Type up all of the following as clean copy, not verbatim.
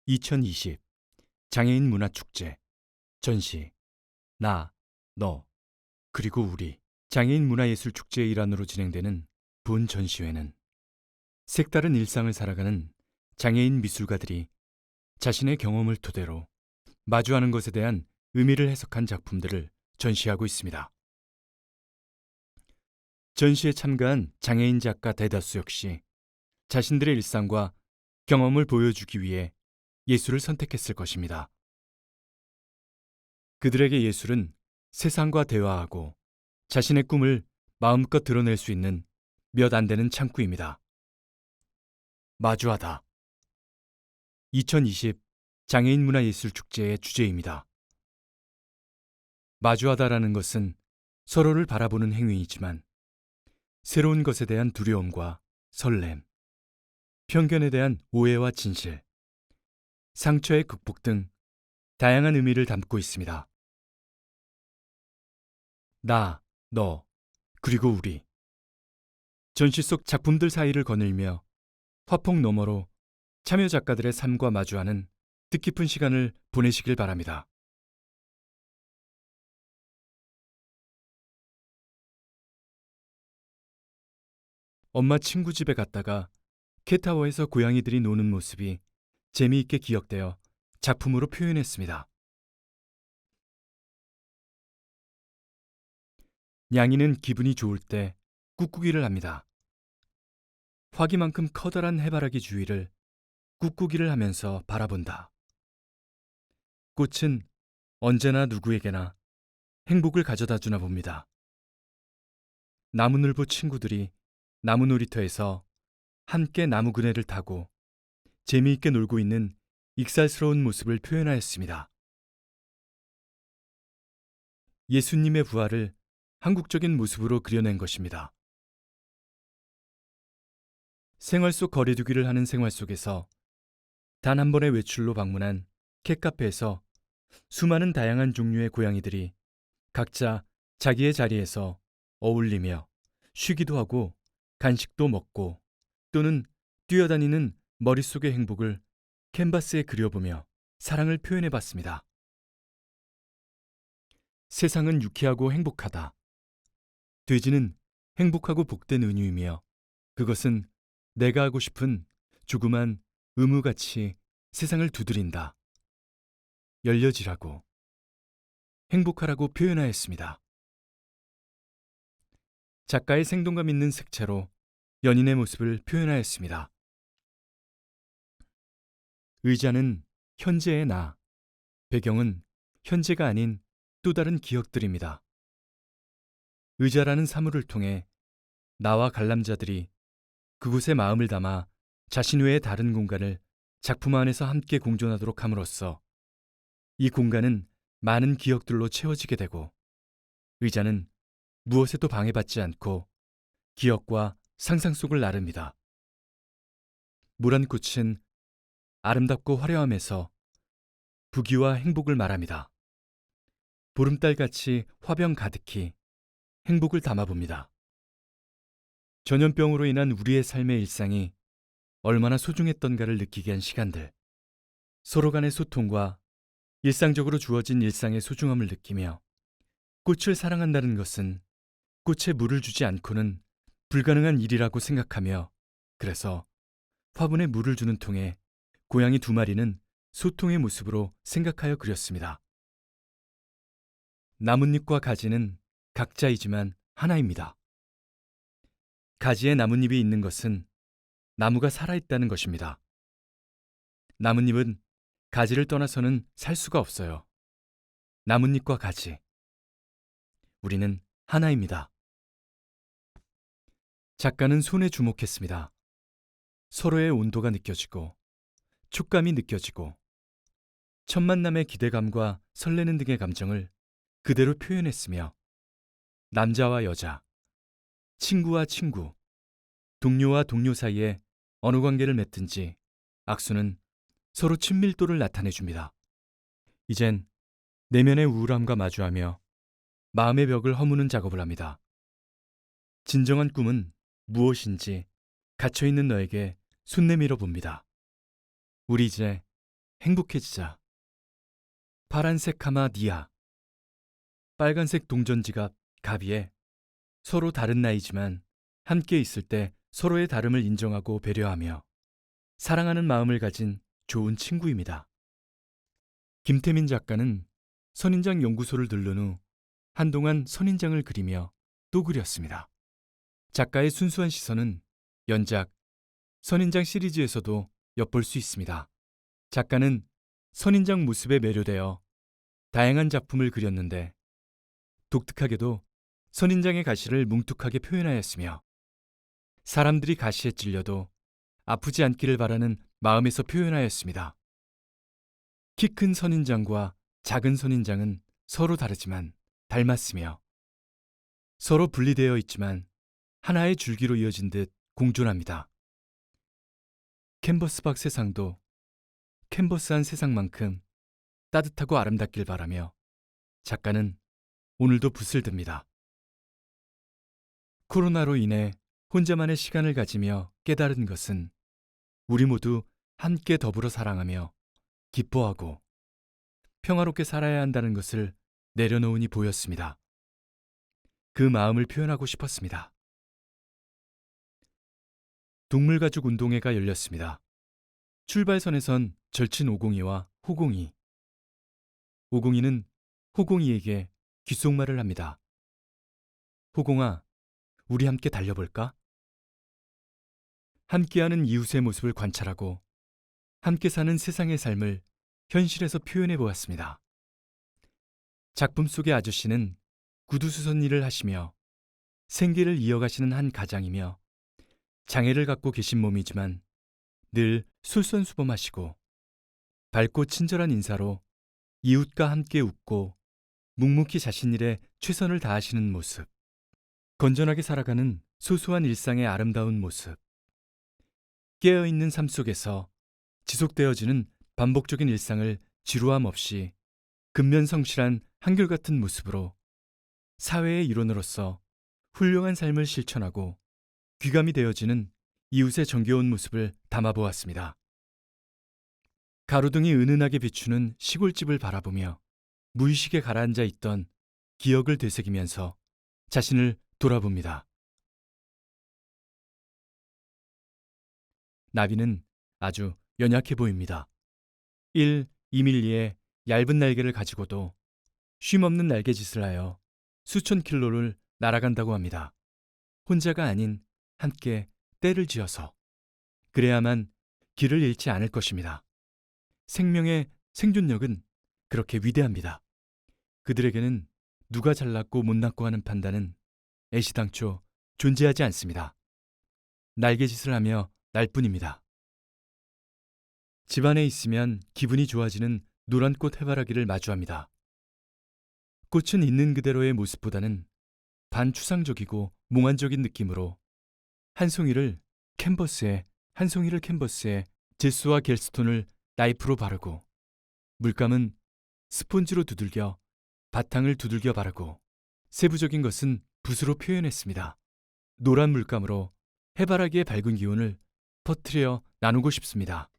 2020 장애인 문화축제 전시 나, 너, 그리고 우리 장애인 문화예술축제의 일환으로 진행되는 본 전시회는 색다른 일상을 살아가는 장애인 미술가들이 자신의 경험을 토대로 마주하는 것에 대한 의미를 해석한 작품들을 전시하고 있습니다. 전시에 참가한 장애인 작가 대다수 역시 자신들의 일상과 경험을 보여주기 위해 예술을 선택했을 것입니다. 그들에게 예술은 세상과 대화하고 자신의 꿈을 마음껏 드러낼 수 있는 몇 안 되는 창구입니다. 마주하다. 2020 장애인 문화예술축제의 주제입니다. 마주하다라는 것은 서로를 바라보는 행위이지만 새로운 것에 대한 두려움과 설렘, 편견에 대한 오해와 진실, 상처의 극복 등 다양한 의미를 담고 있습니다. 나, 너, 그리고 우리. 전시 속 작품들 사이를 거닐며 화폭 너머로 참여 작가들의 삶과 마주하는 뜻깊은 시간을 보내시길 바랍니다. 엄마 친구 집에 갔다가 캣타워에서 고양이들이 노는 모습이 재미있게 기억되어 작품으로 표현했습니다. 냥이는 기분이 좋을 때 꾹꾹이를 합니다. 화기만큼 커다란 해바라기 주위를 꾹꾹이를 하면서 바라본다. 꽃은 언제나 누구에게나 행복을 가져다 주나 봅니다. 나무늘보 친구들이 나무 놀이터에서 함께 나무 그네를 타고 재미있게 놀고 있는 익살스러운 모습을 표현하였습니다. 예수님의 부활을 한국적인 모습으로 그려낸 것입니다. 생활 속 거리두기를 하는 생활 속에서 단 한 번의 외출로 방문한 캣카페에서 수많은 다양한 종류의 고양이들이 각자 자기의 자리에서 어울리며 쉬기도 하고 간식도 먹고 또는 뛰어다니는 머릿속의 행복을 캔버스에 그려보며 사랑을 표현해봤습니다. 세상은 유쾌하고 행복하다. 돼지는 행복하고 복된 은유이며 그것은 내가 하고 싶은 조그만 의무같이 세상을 두드린다. 열려지라고, 행복하라고 표현하였습니다. 작가의 생동감 있는 색채로 연인의 모습을 표현하였습니다. 의자는 현재의 나, 배경은 현재가 아닌 또 다른 기억들입니다. 의자라는 사물을 통해 나와 관람자들이 그곳에 마음을 담아 자신 외의 다른 공간을 작품 안에서 함께 공존하도록 함으로써 이 공간은 많은 기억들로 채워지게 되고 의자는 무엇에도 방해받지 않고 기억과 상상 속을 나릅니다. 물 한 꽃은 아름답고 화려함에서 부귀와 행복을 말합니다. 보름달같이 화병 가득히 행복을 담아봅니다. 전염병으로 인한 우리의 삶의 일상이 얼마나 소중했던가를 느끼게 한 시간들, 서로 간의 소통과 일상적으로 주어진 일상의 소중함을 느끼며 꽃을 사랑한다는 것은 꽃에 물을 주지 않고는 불가능한 일이라고 생각하며 그래서 화분에 물을 주는 통에 고양이 2마리는 소통의 모습으로 생각하여 그렸습니다. 나뭇잎과 가지는 각자이지만 하나입니다. 가지에 나뭇잎이 있는 것은 나무가 살아있다는 것입니다. 나뭇잎은 가지를 떠나서는 살 수가 없어요. 나뭇잎과 가지. 우리는 하나입니다. 작가는 손에 주목했습니다. 서로의 온도가 느껴지고 촉감이 느껴지고 첫 만남의 기대감과 설레는 등의 감정을 그대로 표현했으며 남자와 여자, 친구와 친구, 동료와 동료 사이에 어느 관계를 맺든지 악수는 서로 친밀도를 나타내줍니다. 이젠 내면의 우울함과 마주하며 마음의 벽을 허무는 작업을 합니다. 진정한 꿈은 무엇인지 갇혀있는 너에게 손 내밀어 봅니다. 우리 이제 행복해지자. 파란색 하마 니아, 빨간색 동전지갑 가비에 서로 다른 나이지만 함께 있을 때 서로의 다름을 인정하고 배려하며 사랑하는 마음을 가진 좋은 친구입니다. 김태민 작가는 선인장 연구소를 들른 후 한동안 선인장을 그리며 또 그렸습니다. 작가의 순수한 시선은 연작 선인장 시리즈에서도 엿볼 수 있습니다. 작가는 선인장 모습에 매료되어 다양한 작품을 그렸는데 독특하게도 선인장의 가시를 뭉툭하게 표현하였으며 사람들이 가시에 찔려도 아프지 않기를 바라는 마음에서 표현하였습니다. 키 큰 선인장과 작은 선인장은 서로 다르지만 닮았으며 서로 분리되어 있지만 하나의 줄기로 이어진 듯 공존합니다. 캔버스박 세상도 캔버스한 세상만큼 따뜻하고 아름답길 바라며 작가는 오늘도 붓을 듭니다. 코로나로 인해 혼자만의 시간을 가지며 깨달은 것은 우리 모두 함께 더불어 사랑하며 기뻐하고 평화롭게 살아야 한다는 것을 내려놓으니 보였습니다. 그 마음을 표현하고 싶었습니다. 동물가죽 운동회가 열렸습니다. 출발선에선 절친 오공이와 호공이. 오공이는 호공이에게 귓속말을 합니다. 호공아, 우리 함께 달려볼까? 함께하는 이웃의 모습을 관찰하고 함께 사는 세상의 삶을 현실에서 표현해 보았습니다. 작품 속의 아저씨는 구두수선 일을 하시며 생계를 이어가시는 한 가장이며 장애를 갖고 계신 몸이지만 늘 솔선수범하시고 밝고 친절한 인사로 이웃과 함께 웃고 묵묵히 자신 일에 최선을 다하시는 모습, 건전하게 살아가는 소소한 일상의 아름다운 모습, 깨어있는 삶 속에서 지속되어지는 반복적인 일상을 지루함 없이 근면성실한 한결같은 모습으로 사회의 일원으로서 훌륭한 삶을 실천하고 귀감이 되어지는 이웃의 정겨운 모습을 담아보았습니다. 가로등이 은은하게 비추는 시골집을 바라보며 무의식에 가라앉아 있던 기억을 되새기면서 자신을 돌아봅니다. 나비는 아주 연약해 보입니다. 2밀리의 얇은 날개를 가지고도 쉼없는 날개짓을 하여 수천 킬로를 날아간다고 합니다. 혼자가 아닌 함께 때를 지어서. 그래야만 길을 잃지 않을 것입니다. 생명의 생존력은 그렇게 위대합니다. 그들에게는 누가 잘났고 못났고 하는 판단은 애시당초 존재하지 않습니다. 날개짓을 하며 날 뿐입니다. 집안에 있으면 기분이 좋아지는 노란꽃 해바라기를 마주합니다. 꽃은 있는 그대로의 모습보다는 반추상적이고 몽환적인 느낌으로 한 송이를 캔버스에 제스와 겔스톤을 나이프로 바르고 물감은 스폰지로 두들겨 바탕을 두들겨 바르고 세부적인 것은 붓으로 표현했습니다. 노란 물감으로 해바라기의 밝은 기운을 퍼뜨려 나누고 싶습니다.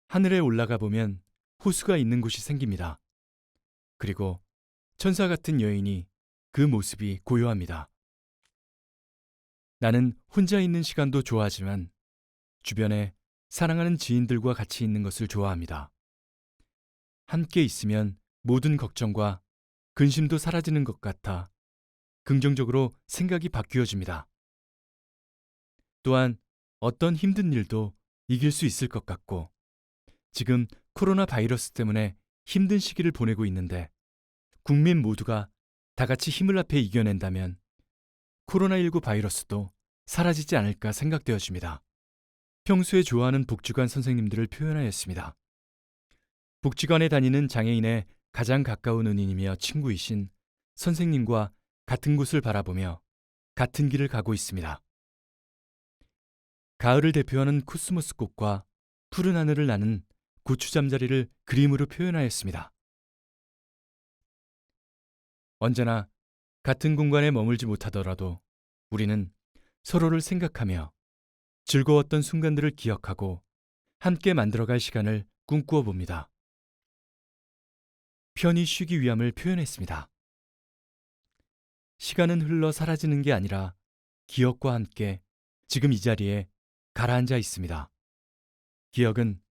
하늘에 올라가 보면 호수가 있는 곳이 생깁니다. 그리고 천사 같은 여인이 그 모습이 고요합니다. 나는 혼자 있는 시간도 좋아하지만 주변에 사랑하는 지인들과 같이 있는 것을 좋아합니다. 함께 있으면 모든 걱정과 근심도 사라지는 것 같아 긍정적으로 생각이 바뀌어집니다. 또한 어떤 힘든 일도 이길 수 있을 것 같고 지금 코로나 바이러스 때문에 힘든 시기를 보내고 있는데 국민 모두가 다 같이 힘을 합해 이겨낸다면 코로나19 바이러스도 사라지지 않을까 생각되어집니다. 평소에 좋아하는 복지관 선생님들을 표현하였습니다. 복지관에 다니는 장애인의 가장 가까운 은인이며 친구이신 선생님과 같은 곳을 바라보며 같은 길을 가고 있습니다. 가을을 대표하는 코스모스 꽃과 푸른 하늘을 나는 고추 잠자리를 그림으로 표현하였습니다. 언제나 같은 공간에 머물지 못하더라도 우리는 서로를 생각하며 즐거웠던 순간들을 기억하고 함께 만들어갈 시간을 꿈꾸어 봅니다. 편히 쉬기 위함을 표현했습니다. 시간은 흘러 사라지는 게 아니라 기억과 함께 지금 이 자리에 가라앉아 있습니다. 기억은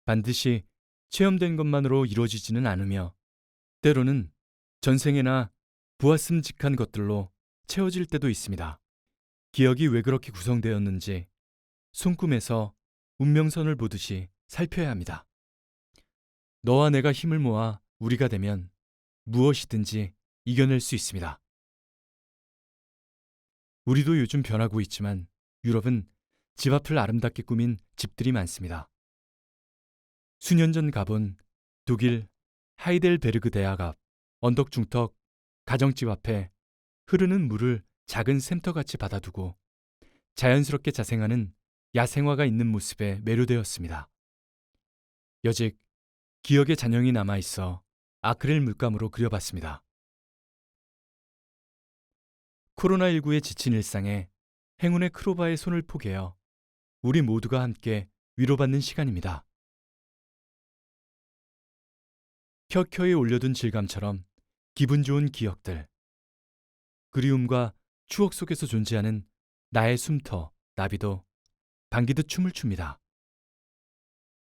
반드시 체험된 것만으로 이루어지지는 않으며 때로는 전생에나 보았음직한 것들로 채워질 때도 있습니다. 기억이 왜 그렇게 구성되었는지 손꿈에서 운명선을 보듯이 살펴야 합니다. 너와 내가 힘을 모아 우리가 되면 무엇이든지 이겨낼 수 있습니다. 우리도 요즘 변하고 있지만 유럽은 집 앞을 아름답게 꾸민 집들이 많습니다. 수년 전 가본 독일 하이델베르그 대학 앞 언덕 중턱 가정집 앞에 흐르는 물을 작은 샘터같이 받아두고 자연스럽게 자생하는 야생화가 있는 모습에 매료되었습니다. 여직 기억의 잔영이 남아있어 아크릴 물감으로 그려봤습니다. 코로나19에 지친 일상에 행운의 크로바의 손을 포개어 우리 모두가 함께 위로받는 시간입니다. 켜켜이 올려둔 질감처럼 기분 좋은 기억들, 그리움과 추억 속에서 존재하는 나의 숨터, 나비도 방귀듯 춤을 춥니다.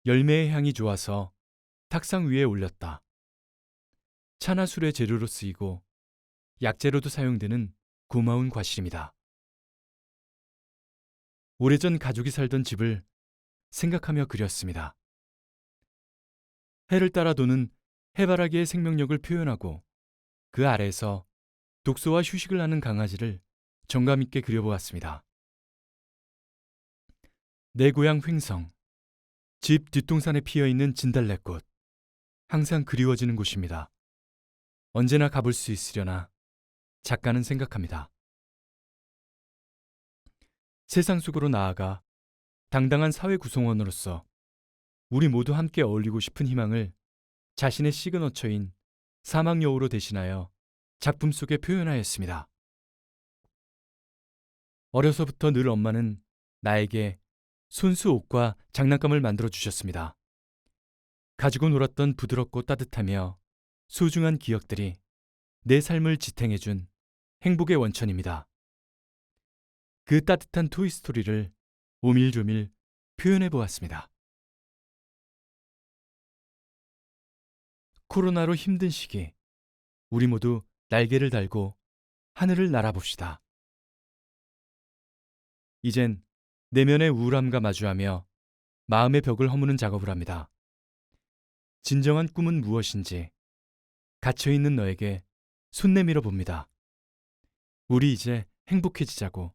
열매의 향이 좋아서 탁상 위에 올렸다. 차나 술의 재료로 쓰이고 약재로도 사용되는 고마운 과실입니다. 오래전 가족이 살던 집을 생각하며 그렸습니다. 해를 따라 도는 해바라기의 생명력을 표현하고 그 아래에서 독서와 휴식을 하는 강아지를 정감 있게 그려보았습니다. 내 고향 횡성, 집 뒷동산에 피어있는 진달래꽃, 항상 그리워지는 곳입니다. 언제나 가볼 수 있으려나 작가는 생각합니다. 세상 속으로 나아가 당당한 사회 구성원으로서 우리 모두 함께 어울리고 싶은 희망을 자신의 시그너처인 사막여우로 대신하여 작품 속에 표현하였습니다. 어려서부터 늘 엄마는 나에게 손수 옷과 장난감을 만들어 주셨습니다. 가지고 놀았던 부드럽고 따뜻하며 소중한 기억들이 내 삶을 지탱해준 행복의 원천입니다. 그 따뜻한 토이스토리를 오밀조밀 표현해 보았습니다. 코로나로 힘든 시기, 우리 모두 날개를 달고 하늘을 날아봅시다. 이젠 내면의 우울함과 마주하며 마음의 벽을 허무는 작업을 합니다. 진정한 꿈은 무엇인지 갇혀있는 너에게 손 내밀어 봅니다. 우리 이제 행복해지자고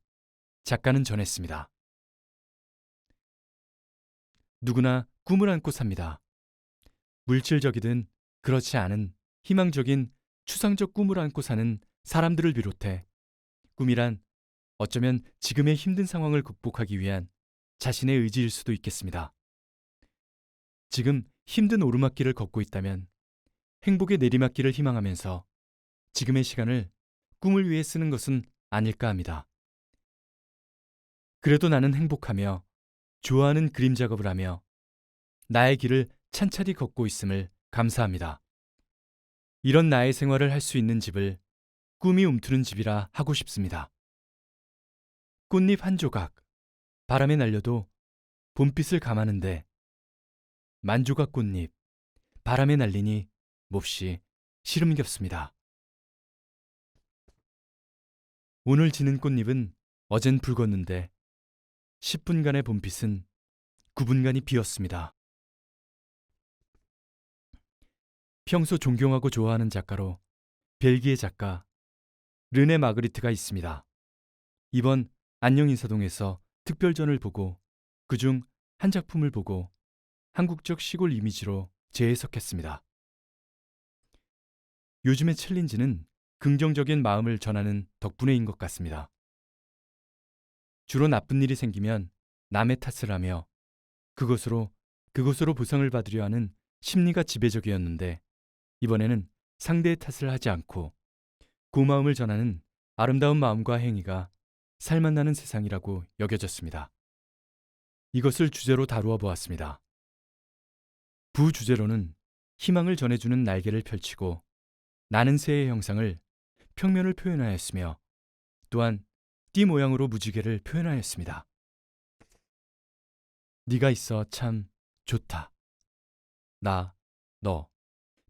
작가는 전했습니다. 누구나 꿈을 안고 삽니다. 물질적이든 그렇지 않은 희망적인 추상적 꿈을 안고 사는 사람들을 비롯해 꿈이란 어쩌면 지금의 힘든 상황을 극복하기 위한 자신의 의지일 수도 있겠습니다. 지금 힘든 오르막길을 걷고 있다면 행복의 내리막길을 희망하면서 지금의 시간을 꿈을 위해 쓰는 것은 아닐까 합니다. 그래도 나는 행복하며 좋아하는 그림 작업을 하며 나의 길을 찬찬히 걷고 있음을 감사합니다. 이런 나의 생활을 할 수 있는 집을 꿈이 움트는 집이라 하고 싶습니다. 꽃잎 한 조각, 바람에 날려도 봄빛을 감하는데 만조각 꽃잎, 바람에 날리니 몹시 시름겹습니다. 오늘 지는 꽃잎은 어젠 붉었는데 10분간의 봄빛은 9분간이 비었습니다. 평소 존경하고 좋아하는 작가로 벨기에 작가 르네 마그리트가 있습니다. 이번 안녕인사동에서 특별전을 보고 그중 한 작품을 보고 한국적 시골 이미지로 재해석했습니다. 요즘의 챌린지는 긍정적인 마음을 전하는 덕분에인 것 같습니다. 주로 나쁜 일이 생기면 남의 탓을 하며 그것으로 보상을 받으려 하는 심리가 지배적이었는데 이번에는 상대의 탓을 하지 않고 고마움을 전하는 아름다운 마음과 행위가 살맛나는 세상이라고 여겨졌습니다. 이것을 주제로 다루어 보았습니다. 부주제로는 희망을 전해주는 날개를 펼치고 나는 새의 형상을 평면을 표현하였으며 또한 띠 모양으로 무지개를 표현하였습니다. 네가 있어 참 좋다. 나, 너,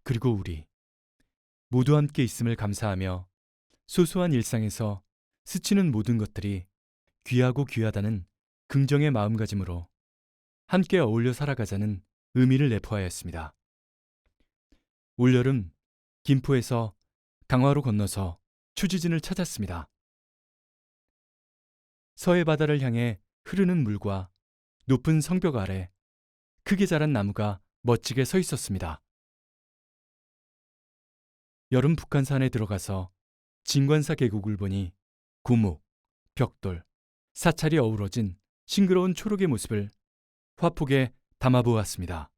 그리고 우리 모두 함께 있음을 감사하며 소소한 일상에서 스치는 모든 것들이 귀하고 귀하다는 긍정의 마음가짐으로 함께 어울려 살아가자는 의미를 내포하였습니다. 올여름 김포에서 강화로 건너서 추지진을 찾았습니다. 서해 바다를 향해 흐르는 물과 높은 성벽 아래 크게 자란 나무가 멋지게 서 있었습니다. 여름 북한산에 들어가서 진관사 계곡을 보니 고목, 벽돌, 사찰이 어우러진 싱그러운 초록의 모습을 화폭에 담아보았습니다.